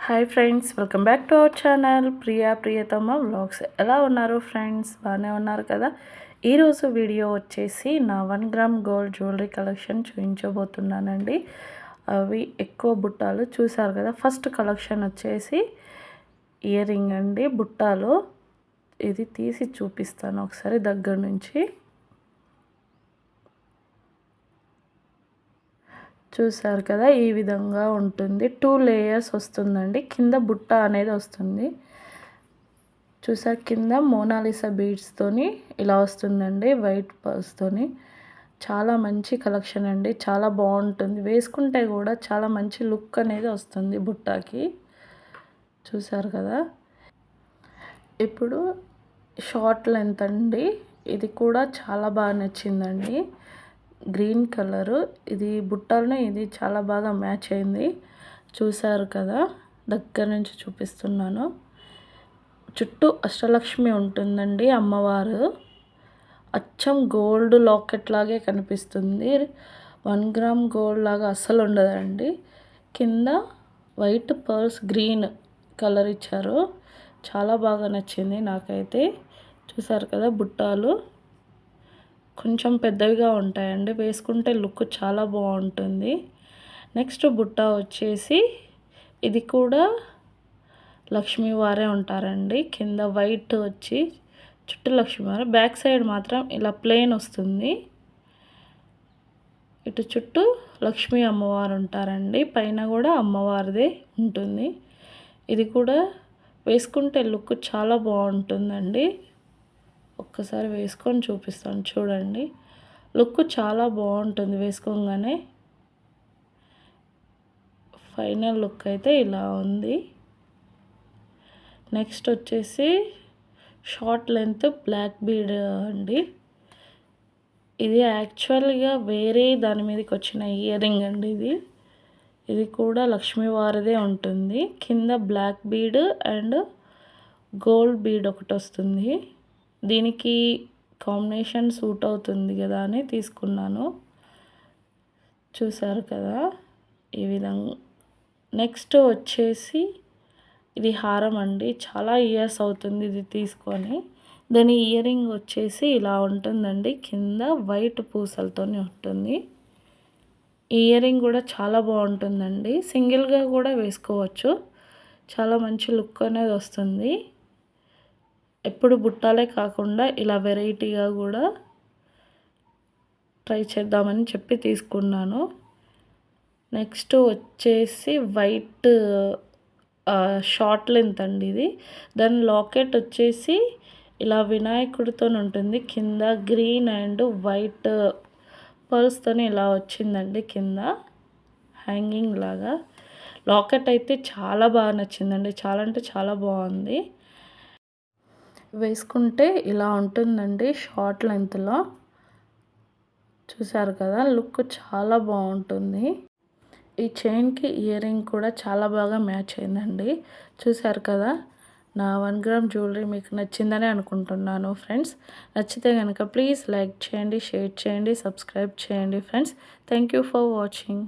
Hi friends, welcome back to our channel Priyatama vlogs. ఎలా ఉన్నారు friends? బాగానే ఉన్నారు కదా. ఈరోజు వీడియో వచ్చేసి నా 1 గ్రామ్ గోల్డ్ జ్యువెలరీ కలెక్షన్ చూపించబోతున్నానండి. అవి ఎక్కువ బుట్టాలు చూసారు కదా. ఫస్ట్ కలెక్షన్ వచ్చేసి ఇయర్ రింగ్ అండి, బుట్టాలు. ఇది తీసి చూపిస్తాను ఒకసారి దగ్గర నుంచి. చూసారు కదా, ఈ విధంగా ఉంటుంది. 2 లేయర్స్ వస్తుందండి. కింద బుట్ట అనేది వస్తుంది. చూసారు, కింద మోనాలిసా బీడ్స్తోని ఇలా వస్తుందండి, వైట్ పర్స్తోని. చాలా మంచి కలెక్షన్ అండి, చాలా బాగుంటుంది. వేసుకుంటే కూడా చాలా మంచి లుక్ అనేది వస్తుంది బుట్టాకి. చూసారు కదా. ఇప్పుడు షార్ట్ లెంత్ అండి, ఇది కూడా చాలా బాగా నచ్చిందండి. గ్రీన్ కలరు, ఇది బుట్టల్ని ఇది చాలా బాగా మ్యాచ్ అయింది. చూసారు కదా, దగ్గర నుంచి చూపిస్తున్నాను. చుట్టూ అష్టలక్ష్మి ఉంటుందండి, అమ్మవారు. అచ్చం గోల్డ్ లాకెట్ లాగే కనిపిస్తుంది. 1 గ్రామ్ గోల్డ్ లాగా అస్సలు ఉండదండి. కింద వైట్ పర్ల్స్ గ్రీన్ కలర్ ఇచ్చారు. చాలా బాగా నచ్చింది నాకైతే. చూసారు కదా, బుట్టాలు కొంచెం పెద్దవిగా ఉంటాయండి, వేసుకుంటే లుక్ చాలా బాగుంటుంది. నెక్స్ట్ బుట్ట వచ్చేసి ఇది కూడా లక్ష్మీవారే ఉంటారండి. కింద వైట్ వచ్చి చుట్టూ లక్ష్మీవారు, బ్యాక్ సైడ్ మాత్రం ఇలా ప్లెయిన్ వస్తుంది. ఇటు చుట్టూ లక్ష్మీ అమ్మవారు ఉంటారండి, పైన కూడా అమ్మవారిదే ఉంటుంది. ఇది కూడా వేసుకుంటే లుక్ చాలా బాగుంటుందండి. ఒక్కసారి వేసుకొని చూపిస్తాను చూడండి. లుక్ చాలా బాగుంటుంది వేసుకోగానే. ఫైనల్ లుక్ అయితే ఇలా ఉంది. నెక్స్ట్ వచ్చేసి షార్ట్ లెంత్ బ్లాక్ బీడ్ అండి. ఇది యాక్చువల్గా వేరే దాని మీదకి వచ్చిన ఇయర్ రింగ్ అండి. ఇది కూడా లక్ష్మీవారిదే ఉంటుంది. కింద black bead and gold bead ఒకటి వస్తుంది. దీనికి కాంబినేషన్ సూట్ అవుతుంది కదా అని తీసుకున్నాను. చూసారు కదా, ఈ విధంగా. నెక్స్ట్ వచ్చేసి ఇది హారం అండి, చాలా ఇయర్స్ అవుతుంది ఇది తీసుకొని. దాని ఇయర్ రింగ్ వచ్చేసి ఇలా ఉంటుందండి, కింద వైట్ పూసలతో ఉంటుంది. ఈ ఇయర్ రింగ్ కూడా చాలా బాగుంటుందండి, సింగిల్గా కూడా వేసుకోవచ్చు. చాలా మంచి లుక్ అనేది వస్తుంది. ఎప్పుడు బుట్టాలే కాకుండా ఇలా వెరైటీగా కూడా ట్రై చేద్దామని చెప్పి తీసుకున్నాను. నెక్స్ట్ వచ్చేసి వైట్ షార్ట్ లెంత్ అండి ఇది. దాని లాకెట్ వచ్చేసి ఇలా వినాయకుడితో ఉంటుంది. కింద గ్రీన్ అండ్ వైట్ పర్ల్స్తో ఇలా వచ్చిందండి, కింద హ్యాంగింగ్ లాగా. లాకెట్ అయితే చాలా బాగా నచ్చిందండి, చాలా అంటే చాలా బాగుంది. వేసుకుంటే ఇలా ఉంటుందండి షార్ట్ లెంత్లో. చూసారు కదా, లుక్ చాలా బాగుంటుంది. ఈ చైన్కి ఇయర్ రింగ్ కూడా చాలా బాగా మ్యాచ్ అయిందండి. చూసారు కదా, నా 1 గ్రామ్ జ్యువెలరీ మీకు నచ్చిందని అనుకుంటున్నాను ఫ్రెండ్స్. నచ్చితే కనుక ప్లీజ్ లైక్ చేయండి, షేర్ చేయండి, సబ్స్క్రైబ్ చేయండి friends. Thank you for watching.